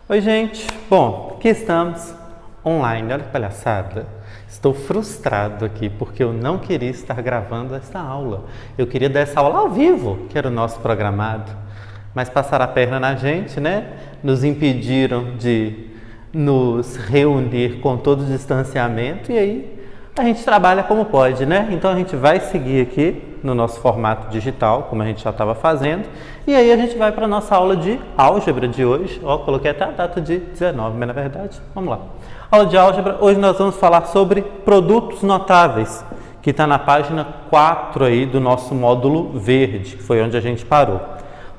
Oi, gente. Bom, aqui estamos online. Olha que palhaçada. Estou frustrado aqui porque eu não queria estar gravando essa aula. Eu queria dar essa aula ao vivo, que era o nosso programado. Mas passaram a perna na gente, né? Nos impediram de nos reunir com todo o distanciamento e aí a gente trabalha como pode, né? Então a gente vai seguir aqui no nosso formato digital, como a gente já estava fazendo, e aí a gente vai para a nossa aula de álgebra de hoje. Ó, coloquei até a data de 19, mas na verdade, vamos lá. Aula de álgebra, hoje nós vamos falar sobre produtos notáveis, que está na página 4 aí do nosso módulo verde, que foi onde a gente parou.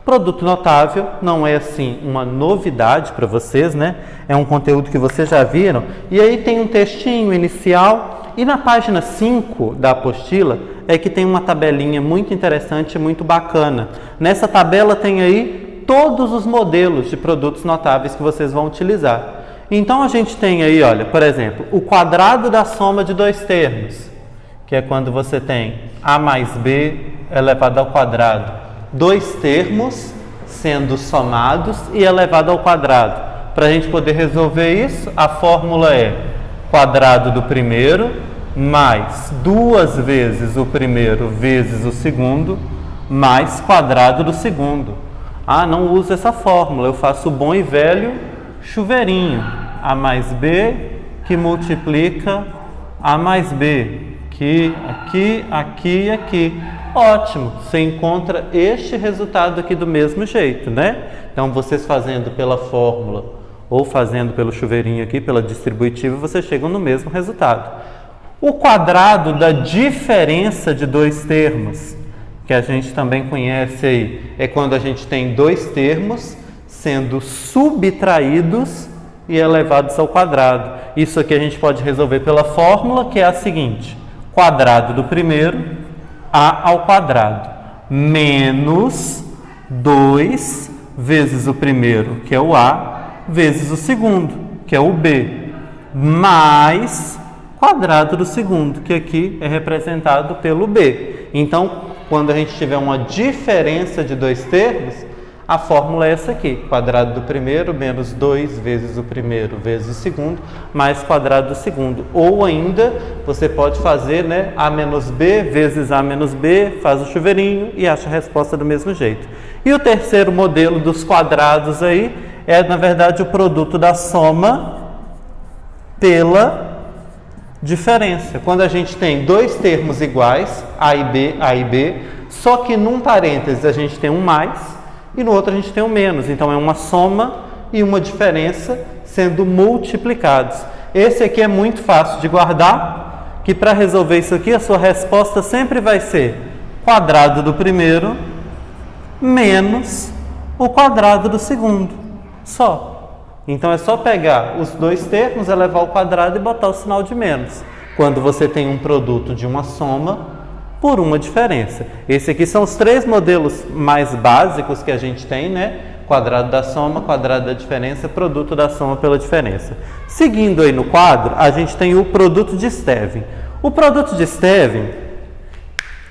Produto notável não é assim uma novidade para vocês, né? É um conteúdo que vocês já viram, e aí tem um textinho inicial. E na página 5 da apostila é que tem uma tabelinha muito interessante e muito bacana. Nessa tabela tem aí todos os modelos de produtos notáveis que vocês vão utilizar. Então a gente tem aí, olha, por exemplo, o quadrado da soma de dois termos, que é quando você tem A mais B elevado ao quadrado. Dois termos sendo somados e elevado ao quadrado. Para a gente poder resolver isso, a fórmula é quadrado do primeiro mais 2 vezes o primeiro vezes o segundo mais quadrado do segundo. Ah, não uso essa fórmula, eu faço o bom e velho chuveirinho. A mais B que multiplica A mais B, que aqui e aqui. Ótimo, você encontra este resultado aqui do mesmo jeito, né? Então, vocês fazendo pela fórmula ou fazendo pelo chuveirinho aqui, pela distributiva, vocês chegam no mesmo resultado. O quadrado da diferença de dois termos, que a gente também conhece aí, é quando a gente tem dois termos sendo subtraídos e elevados ao quadrado. Isso aqui a gente pode resolver pela fórmula, que é a seguinte: quadrado do primeiro, A ao quadrado, menos 2 vezes o primeiro, que é o A, vezes o segundo, que é o B, mais quadrado do segundo, que aqui é representado pelo B. Então, quando a gente tiver uma diferença de dois termos, a fórmula é essa aqui: quadrado do primeiro menos 2 vezes o primeiro vezes o segundo, mais quadrado do segundo. Ou ainda, você pode fazer, né, A menos B vezes A menos B, faz o chuveirinho e acha a resposta do mesmo jeito. E o terceiro modelo dos quadrados aí é, na verdade, o produto da soma pela diferença. Quando a gente tem dois termos iguais, A e B, só que num parênteses a gente tem um mais e no outro a gente tem um menos. Então é uma soma e uma diferença sendo multiplicados. Esse aqui é muito fácil de guardar, que para resolver isso aqui a sua resposta sempre vai ser quadrado do primeiro menos o quadrado do segundo. Só. Então é só pegar os dois termos, elevar ao quadrado e botar o sinal de menos, quando você tem um produto de uma soma por uma diferença. Esse aqui são os três modelos mais básicos que a gente tem, né? Quadrado da soma, quadrado da diferença, produto da soma pela diferença. Seguindo aí no quadro, a gente tem o produto de Stevin. O produto de Stevin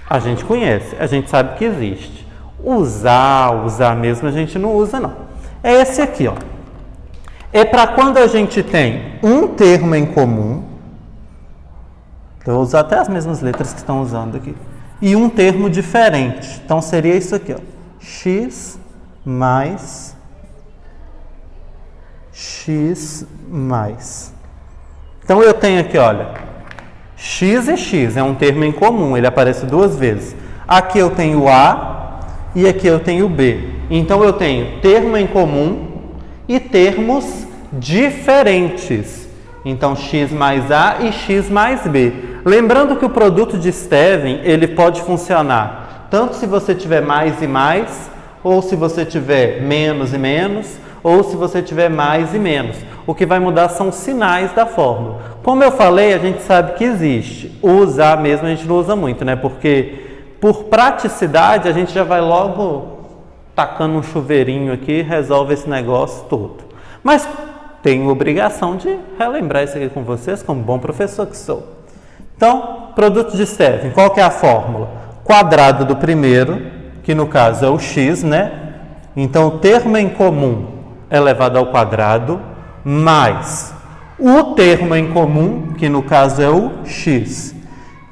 a gente conhece, a gente sabe que existe. Usar mesmo a gente não usa, não. É esse aqui, ó. É para quando a gente tem um termo em comum, eu vou usar até as mesmas letras que estão usando aqui, e um termo diferente. Então seria isso aqui, ó, x mais x mais. Então eu tenho aqui, olha, x e x, é um termo em comum, ele aparece duas vezes. Aqui eu tenho A e aqui eu tenho B. Então eu tenho termo em comum e termos diferentes. Então, x mais A e x mais B. Lembrando que o produto de Stevin, ele pode funcionar tanto se você tiver mais e mais, ou se você tiver menos e menos, ou se você tiver mais e menos. O que vai mudar são os sinais da fórmula. Como eu falei, a gente sabe que existe. Usar mesmo a gente não usa muito, né? Porque por praticidade a gente já vai logo tacando um chuveirinho aqui e resolve esse negócio todo. Mas tenho obrigação de relembrar isso aqui com vocês, como bom professor que sou. Então, produto de Stevin, qual que é a fórmula? Quadrado do primeiro, que no caso é o x, né? Então, o termo em comum elevado ao quadrado mais o termo em comum, que no caso é o x,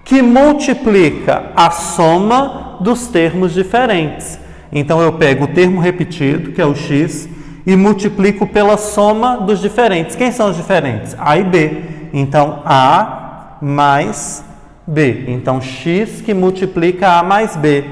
que multiplica a soma dos termos diferentes. Então eu pego o termo repetido, que é o x, e multiplico pela soma dos diferentes. Quem são os diferentes? A e B. Então A mais B. Então x que multiplica A mais B,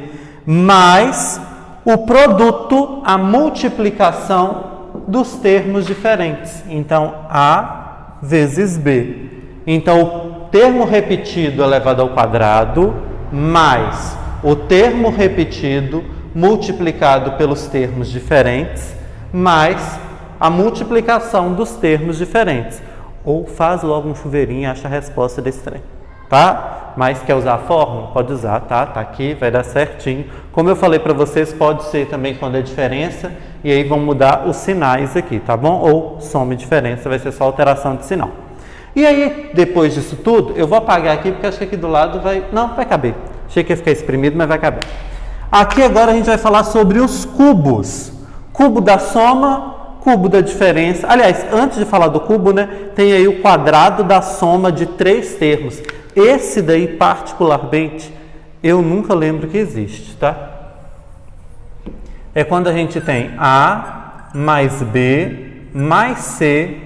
mais o produto, a multiplicação dos termos diferentes. Então A vezes B. Então o termo repetido elevado ao quadrado mais o termo repetido multiplicado pelos termos diferentes mais a multiplicação dos termos diferentes. Ou faz logo um chuveirinho e acha a resposta desse trem, tá? Mas quer usar a fórmula? Pode usar, tá? Tá aqui, vai dar certinho. Como eu falei para vocês, pode ser também quando é diferença, e aí vão mudar os sinais aqui, tá bom? Ou soma e diferença, vai ser só alteração de sinal. E aí, depois disso tudo, eu vou apagar aqui, porque acho que aqui do lado vai... Não, vai caber. Achei que ia ficar espremido, mas vai caber. Aqui agora a gente vai falar sobre os cubos. Cubo da soma, cubo da diferença. Aliás, antes de falar do cubo, né, tem aí o quadrado da soma de 3 termos. Esse daí, particularmente, eu nunca lembro que existe, tá? É quando a gente tem A mais B mais C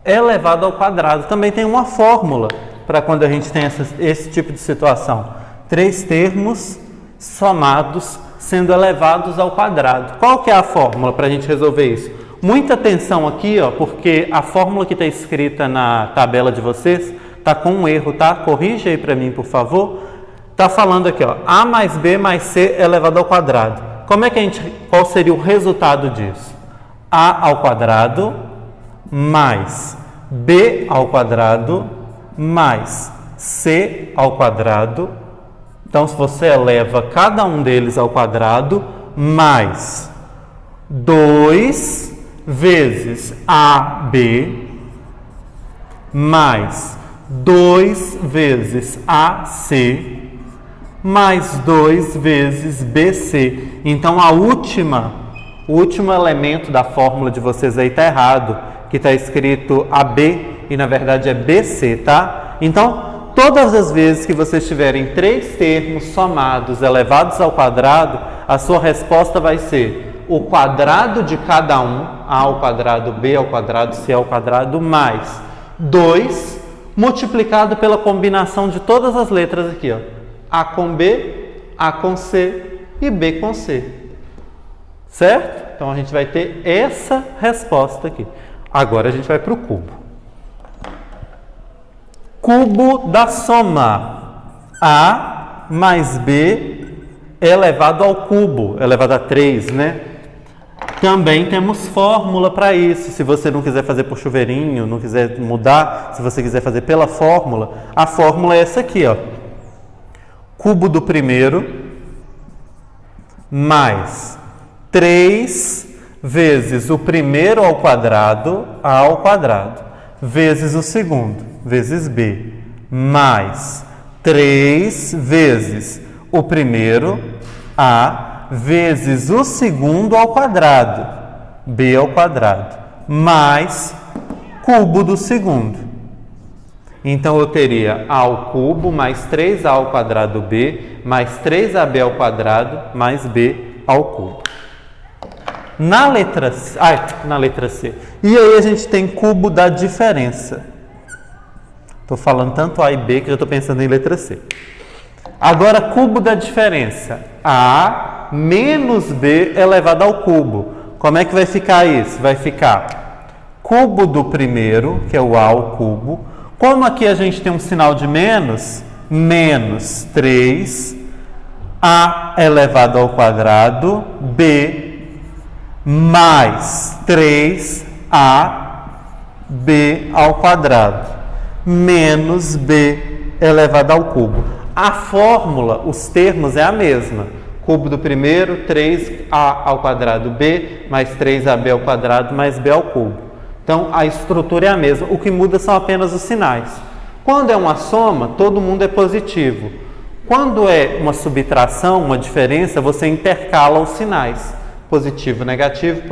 elevado ao quadrado. Também tem uma fórmula para quando a gente tem esse tipo de situação. 3 termos somados sendo elevados ao quadrado. Qual que é a fórmula para a gente resolver isso? Muita atenção aqui, ó, porque a fórmula que está escrita na tabela de vocês está com um erro, tá? Corrige aí para mim, por favor. Está falando aqui, ó, A mais B mais C elevado ao quadrado. Como é que qual seria o resultado disso? A ao quadrado mais B ao quadrado mais C ao quadrado. Então, se você eleva cada um deles ao quadrado, mais 2 vezes AB, mais 2 vezes AC, mais 2 vezes BC. Então, o último elemento da fórmula de vocês aí está errado, que está escrito AB e na verdade é BC, tá? Então, todas as vezes que vocês tiverem 3 termos somados elevados ao quadrado, a sua resposta vai ser o quadrado de cada um, A ao quadrado, B ao quadrado, C ao quadrado, mais 2 multiplicado pela combinação de todas as letras aqui, ó. A com B, A com C e B com C. Certo? Então, a gente vai ter essa resposta aqui. Agora, a gente vai para o cubo. Cubo da soma. A mais B elevado ao cubo, elevado a 3, né? Também temos fórmula para isso. Se você não quiser fazer por chuveirinho, não quiser mudar, se você quiser fazer pela fórmula, a fórmula é essa aqui, ó. Cubo do primeiro mais 3 vezes o primeiro ao quadrado, A ao quadrado, vezes o segundo, vezes B, mais 3 vezes o primeiro, A, vezes o segundo ao quadrado, B ao quadrado, mais cubo do segundo. Então, eu teria A ao cubo mais 3A ao quadrado B, mais 3AB ao quadrado, mais B ao cubo. Na letra C. E aí a gente tem cubo da diferença. Estou falando tanto A e B que já estou pensando em letra C. Agora, cubo da diferença. A menos B elevado ao cubo. Como é que vai ficar isso? Vai ficar cubo do primeiro, que é o A ao cubo. Como aqui a gente tem um sinal de menos, menos 3, A elevado ao quadrado, B mais 3A, B ao quadrado, menos B elevado ao cubo. A fórmula, os termos é a mesma. Cubo do primeiro, 3A ao quadrado B, mais 3AB ao quadrado, mais B ao cubo. Então, a estrutura é a mesma. O que muda são apenas os sinais. Quando é uma soma, todo mundo é positivo. Quando é uma subtração, uma diferença, você intercala os sinais. Positivo, negativo,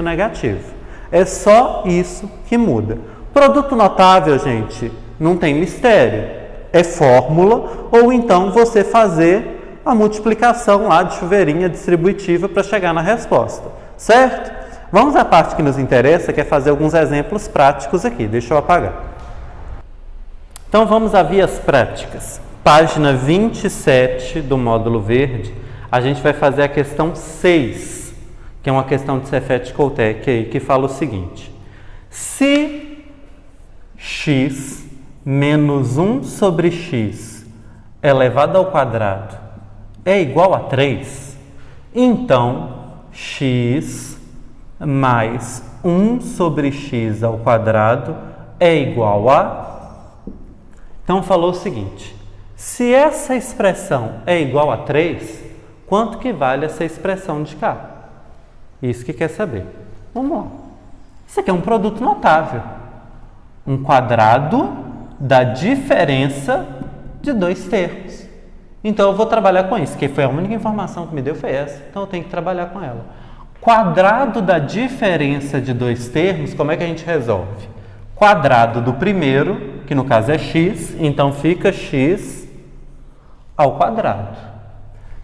negativo. É só isso que muda. Produto notável, gente, não tem mistério. É fórmula ou então você fazer a multiplicação lá de chuveirinha distributiva para chegar na resposta, certo? Vamos à parte que nos interessa, que é fazer alguns exemplos práticos aqui. Deixa eu apagar. Então vamos a vias práticas. Página 27 do módulo verde, a gente vai fazer a questão 6, que é uma questão de Cefet-Coutec aí, que fala o seguinte: se x menos 1 sobre x elevado ao quadrado é igual a 3, então x mais 1 sobre x ao quadrado é igual a... Então falou o seguinte: se essa expressão é igual a 3, quanto que vale essa expressão de cá? Isso que quer saber. Vamos lá. Isso aqui é um produto notável. Um quadrado da diferença de dois termos. Então eu vou trabalhar com isso, que foi a única informação que me deu foi essa. Então eu tenho que trabalhar com ela. Quadrado da diferença de dois termos, como é que a gente resolve? Quadrado do primeiro, que no caso é x, então fica x ao quadrado.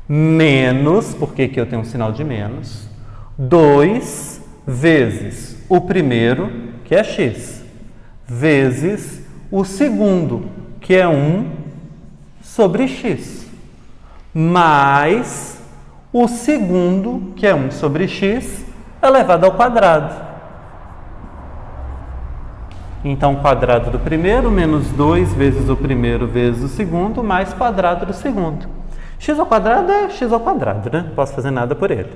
Menos, porque aqui eu tenho um sinal de menos, 2 vezes o primeiro, que é x, vezes o segundo, que é 1 sobre x, mais o segundo, que é 1 sobre x, elevado ao quadrado. Então, quadrado do primeiro menos 2 vezes o primeiro vezes o segundo, mais quadrado do segundo. X ao quadrado é x ao quadrado, né? Não posso fazer nada por ele.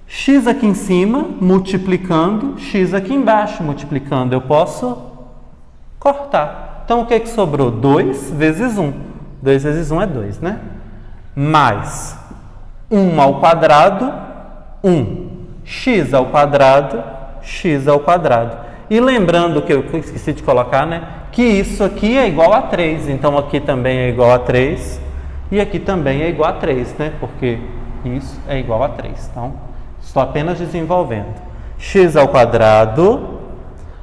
X aqui em cima, multiplicando, x aqui embaixo, multiplicando. Eu posso cortar. Então, o que sobrou? 2 vezes 1. 2 vezes 1 é 2, né? Mais 1 ao quadrado, 1. X ao quadrado, x ao quadrado. E lembrando que eu esqueci de colocar, né? Que isso aqui é igual a 3. Então, aqui também é igual a 3. E aqui também é igual a 3, né? Porque isso é igual a 3. Então, estou apenas desenvolvendo. X ao quadrado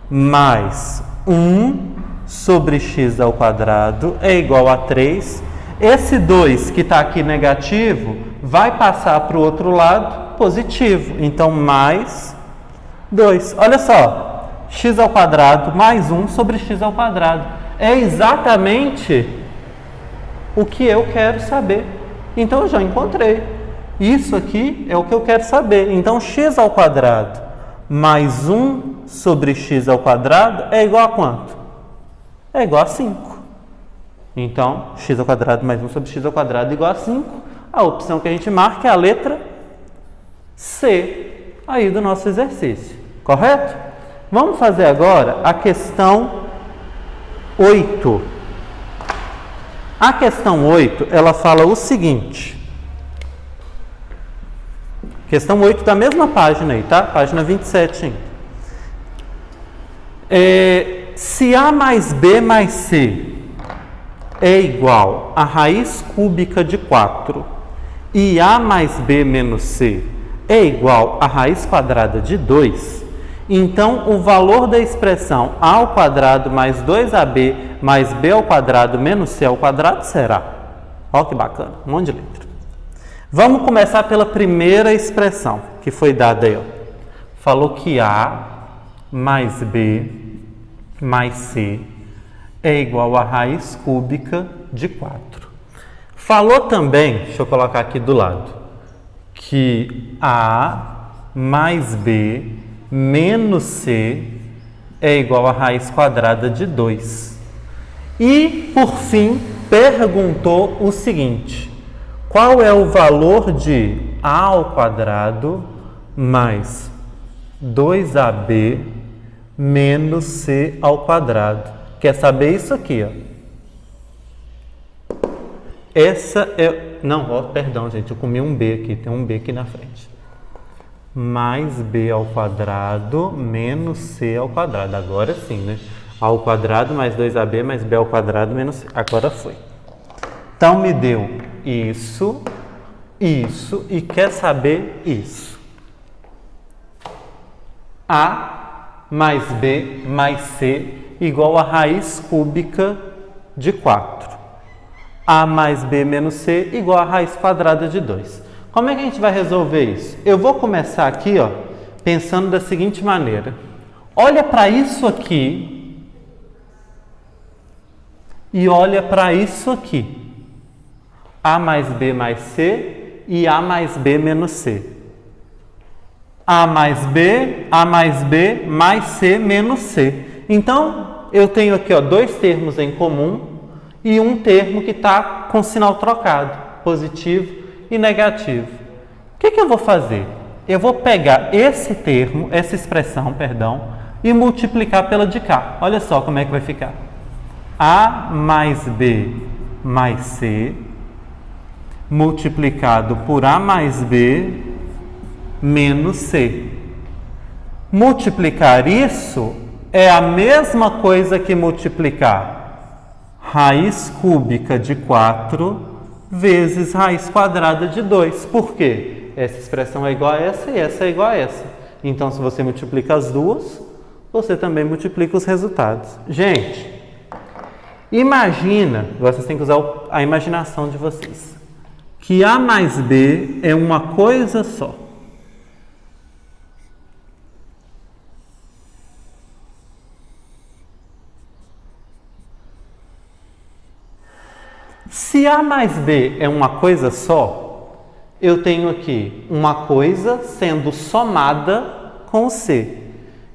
mais 1 sobre x ao quadrado é igual a 3. Esse 2 que está aqui negativo vai passar para o outro lado positivo. Então, mais 2. Olha só. X ao quadrado mais 1 sobre x ao quadrado. É exatamente o que eu quero saber. Então, eu já encontrei. Isso aqui é o que eu quero saber. Então, x ao quadrado mais 1 sobre x ao quadrado é igual a quanto? É igual a 5. Então, x ao quadrado mais 1 sobre x ao quadrado é igual a 5. A opção que a gente marca é a letra C aí do nosso exercício. Correto? Vamos fazer agora a questão 8. A questão 8, ela fala o seguinte. Questão 8 da mesma página aí, tá? Página 27 ainda. Se A mais B mais C é igual a raiz cúbica de 4 e A mais B menos C é igual a raiz quadrada de 2, então o valor da expressão A ao quadrado mais 2AB mais B ao quadrado menos C ao quadrado será... Olha que bacana, um monte de letra. Vamos começar pela primeira expressão que foi dada aí. Ó. Falou que A mais B mais C é igual a raiz cúbica de 4. Falou também, deixa eu colocar aqui do lado, que A mais B menos C é igual a raiz quadrada de 2. E, por fim, perguntou o seguinte: qual é o valor de A ao quadrado mais 2AB menos C ao quadrado? Quer saber isso aqui, ó. Essa é... Não, ó, perdão, gente, eu comi um B aqui, tem um B aqui na frente. Mais B ao quadrado menos C ao quadrado. Agora sim, né? A ao quadrado mais 2AB mais B ao quadrado menos C. Agora foi. Então, me deu isso isso e quer saber isso. A mais B mais C igual a raiz cúbica de 4. A mais B menos C igual a raiz quadrada de 2. Como é que a gente vai resolver isso? Eu vou começar aqui, ó, pensando da seguinte maneira. Olha para isso aqui e olha para isso aqui. A mais B mais C e A mais B menos C. A mais B mais C menos C. Então, eu tenho aqui, ó, dois termos em comum e um termo que está com sinal trocado, positivo e negativo. O que eu vou fazer? Eu vou pegar esse termo, essa expressão, perdão, e multiplicar pela de cá. Olha só como é que vai ficar. A mais B mais C multiplicado por A mais B menos C. Multiplicar isso é a mesma coisa que multiplicar raiz cúbica de 4 vezes raiz quadrada de 2. Por quê? Essa expressão é igual a essa e essa é igual a essa. Então, se você multiplica as duas, você também multiplica os resultados. Gente, imagina, vocês têm que usar a imaginação de vocês, que A mais B é uma coisa só. Se A mais B é uma coisa só, eu tenho aqui uma coisa sendo somada com C.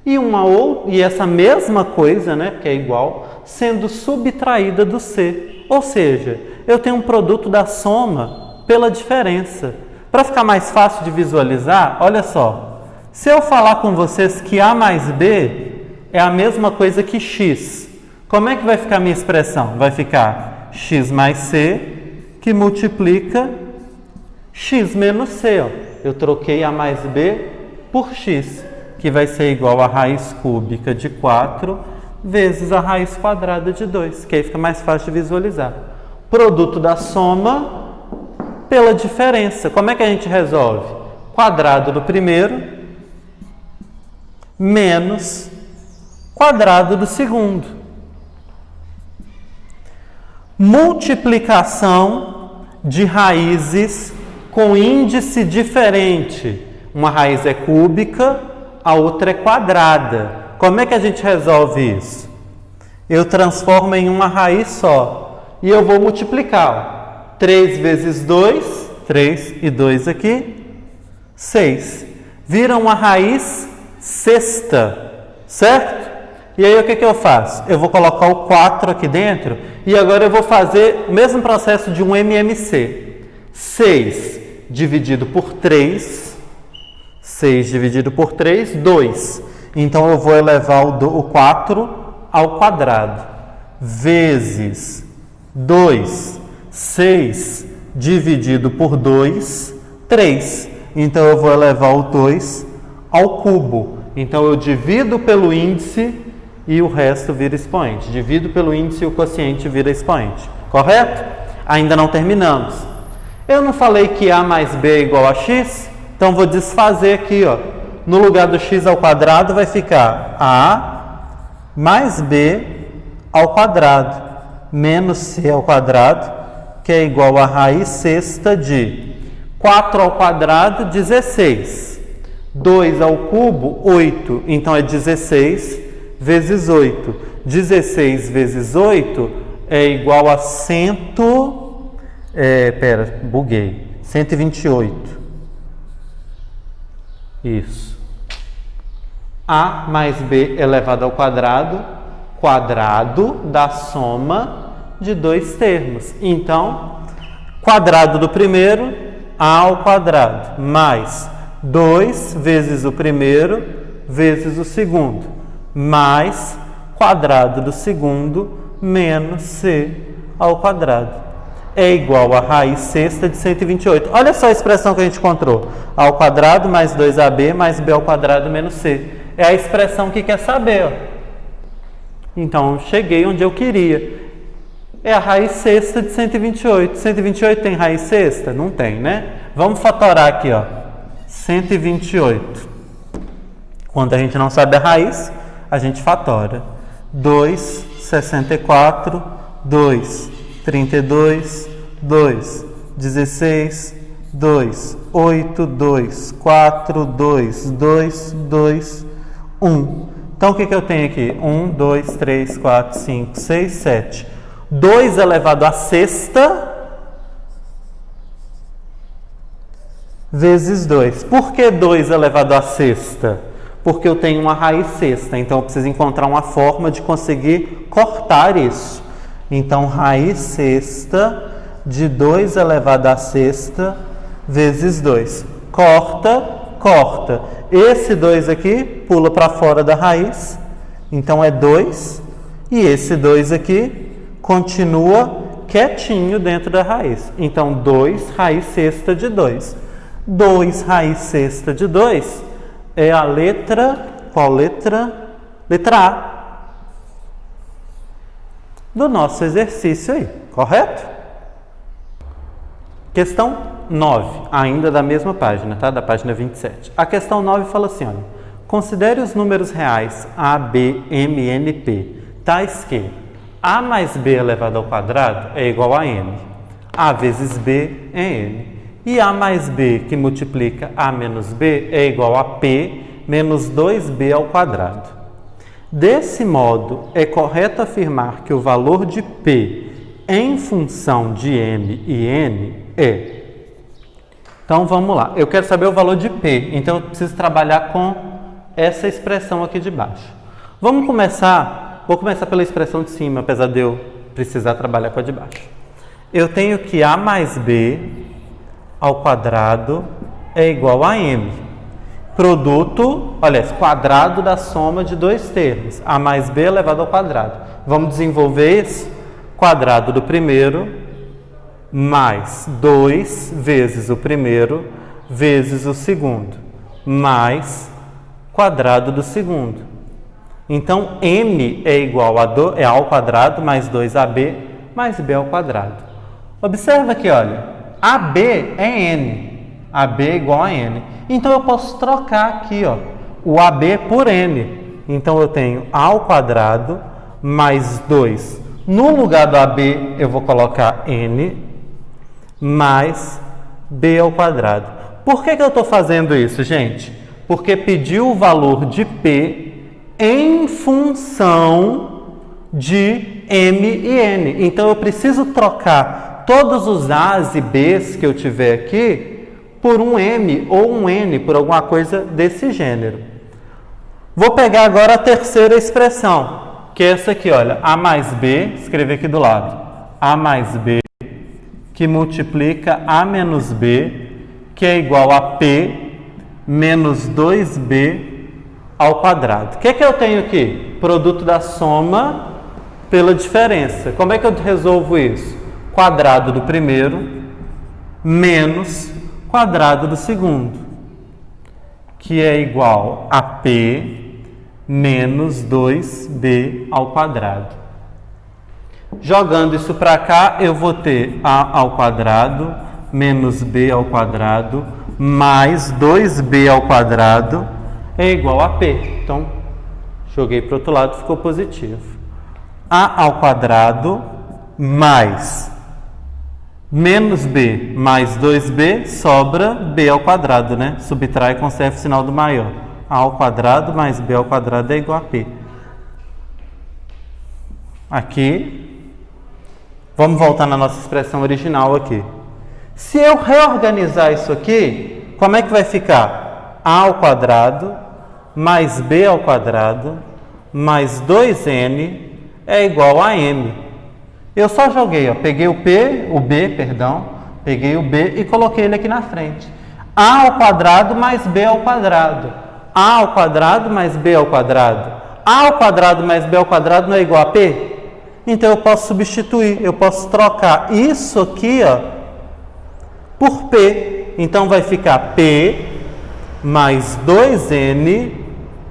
E essa mesma coisa, né, que é igual, sendo subtraída do C. Ou seja, eu tenho um produto da soma pela diferença. Para ficar mais fácil de visualizar, olha só. Se eu falar com vocês que A mais B é a mesma coisa que X, como é que vai ficar a minha expressão? Vai ficar X mais C, que multiplica X menos C. Ó. Eu troquei A mais B por X, que vai ser igual a raiz cúbica de 4 vezes a raiz quadrada de 2, que aí fica mais fácil de visualizar. Produto da soma pela diferença. Como é que a gente resolve? Quadrado do primeiro menos quadrado do segundo. Multiplicação de raízes com índice diferente. Uma raiz é cúbica, a outra é quadrada. Como é que a gente resolve isso? Eu transformo em uma raiz só. E eu vou multiplicar. Ó. 3 vezes 2, 3 e 2 aqui, 6. Vira uma raiz sexta, certo? E aí o que eu faço? Eu vou colocar o 4 aqui dentro e agora eu vou fazer o mesmo processo de um MMC. 6 dividido por 3, 6 dividido por 3, 2. Então eu vou elevar o 4 ao quadrado, vezes 2, 6 dividido por 2, 3. Então eu vou elevar o 2 ao cubo. Então eu divido pelo índice e o resto vira expoente. Divido pelo índice e o quociente vira expoente. Correto? Ainda não terminamos. Eu não falei que A mais B é igual a X? Então vou desfazer aqui, ó. No lugar do X ao quadrado vai ficar A mais B ao quadrado menos C ao quadrado, que é igual a raiz sexta de 4 ao quadrado, 16. 2 ao cubo, 8. Então é 16 vezes 8. 16 vezes 8 é igual a 128. Isso. A mais B elevado ao quadrado, quadrado da soma de dois termos. Então, quadrado do primeiro, A ao quadrado, mais 2 vezes o primeiro vezes o segundo, mais quadrado do segundo menos C ao quadrado. É igual a raiz sexta de 128. Olha só a expressão que a gente encontrou. A ao quadrado mais 2AB mais B ao quadrado menos C. É a expressão que quer saber. Ó. Então, cheguei onde eu queria. É a raiz sexta de 128. 128 tem raiz sexta? Não tem, né? Vamos fatorar aqui, ó. 128. Quando a gente não sabe a raiz, a gente fatora. 2, 64, 2, 32, 2, 16, 2, 8, 2, 4, 2, 2, 2, 1. Então, o que eu tenho aqui? 1, 2, 3, 4, 5, 6, 7. 2 elevado à sexta vezes 2. Por que 2 elevado à sexta? Porque eu tenho uma raiz sexta, então eu preciso encontrar uma forma de conseguir cortar isso. Então, raiz sexta de 2 elevado à sexta vezes 2. Corta, corta. Esse 2 aqui pula para fora da raiz, então é 2. E esse 2 aqui continua quietinho dentro da raiz. Então, 2 raiz sexta de 2. 2 raiz sexta de 2 é a letra... Qual letra? Letra A do nosso exercício aí, correto? Questão 9, ainda da mesma página, tá? Da página 27. A questão 9 fala assim, olha. Considere os números reais A, B, M, N, P, tais que A mais B elevado ao quadrado é igual a M. A vezes B é N. E A mais B, que multiplica A menos B, é igual a P menos 2B ao quadrado. Desse modo, é correto afirmar que o valor de P em função de M e N é... Então, vamos lá. Eu quero saber o valor de P, então eu preciso trabalhar com essa expressão aqui de baixo. Vou começar pela expressão de cima, apesar de eu precisar trabalhar com a de baixo. Eu tenho que A mais B ao quadrado é igual a M. Produto, olha, quadrado da soma de dois termos. A mais B elevado ao quadrado. Vamos desenvolver isso? Quadrado do primeiro mais 2 vezes o primeiro vezes o segundo, mais quadrado do segundo. Então, M é igual a A ao quadrado mais 2AB mais B ao quadrado. Observa aqui, olha, AB é N. AB é igual a N. Então, eu posso trocar aqui, ó, o AB por N. Então, eu tenho A ao quadrado mais 2. No lugar do AB, eu vou colocar N mais B ao quadrado. Por que eu estou fazendo isso, gente? Porque pediu o valor de P em função de M e N. Então, eu preciso trocar todos os A's e B's que eu tiver aqui por um M ou um N, por alguma coisa desse gênero. Vou pegar agora a terceira expressão, que é essa aqui, olha. A mais B, escrever aqui do lado. A mais B, que multiplica A menos B, que é igual a P menos 2B ao quadrado. O que eu tenho aqui? Produto da soma pela diferença. Como é que eu resolvo isso? Quadrado do primeiro menos quadrado do segundo, que é igual a P menos 2B ao quadrado. Jogando isso para cá, eu vou ter A ao quadrado menos B ao quadrado mais 2B ao quadrado é igual a P. Então, joguei para o outro lado, ficou positivo. A ao quadrado mais menos B mais 2B sobra B ao quadrado, né? Subtrai e conserva o sinal do maior. A ao quadrado mais B ao quadrado é igual a P. Aqui, vamos voltar na nossa expressão original aqui. Se eu reorganizar isso aqui, como é que vai ficar? A ao quadrado mais B ao quadrado mais 2N é igual a M. Eu só joguei, ó, peguei peguei o B e coloquei ele aqui na frente. A ao quadrado mais B ao quadrado. A ao quadrado mais B ao quadrado. A ao quadrado mais B ao quadrado não é igual a P? Então, eu posso substituir, eu posso trocar isso aqui, ó, por P. Então, vai ficar P mais 2N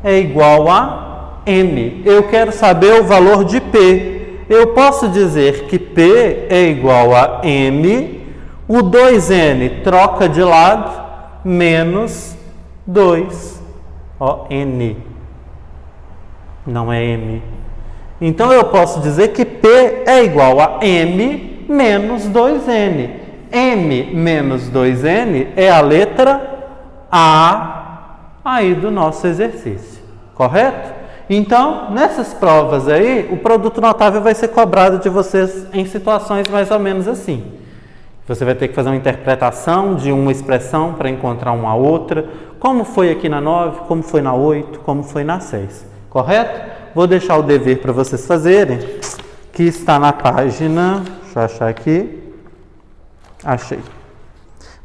é igual a M. Eu quero saber o valor de P. eu posso dizer que P é igual a M, o 2N troca de lado, menos 2, ó, N, não é M. Então, eu posso dizer que P é igual a M menos 2N. M menos 2N é a letra A aí do nosso exercício, correto? Então, nessas provas aí, o produto notável vai ser cobrado de vocês em situações mais ou menos assim. Você vai ter que fazer uma interpretação de uma expressão para encontrar uma outra, como foi aqui na 9, como foi na 8, como foi na 6, correto? Vou deixar o dever para vocês fazerem, que está na página, deixa eu achar aqui, achei.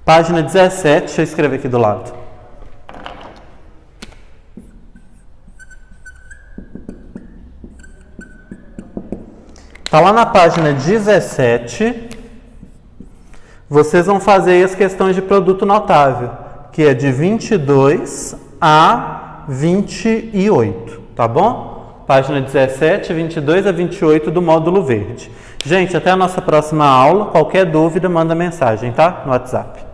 Página 17, deixa eu escrever aqui do lado. Está lá na página 17, vocês vão fazer as questões de produto notável, que é de 22 a 28, tá bom? Página 17, 22 a 28 do módulo verde. Gente, até a nossa próxima aula. Qualquer dúvida, manda mensagem, tá? No WhatsApp.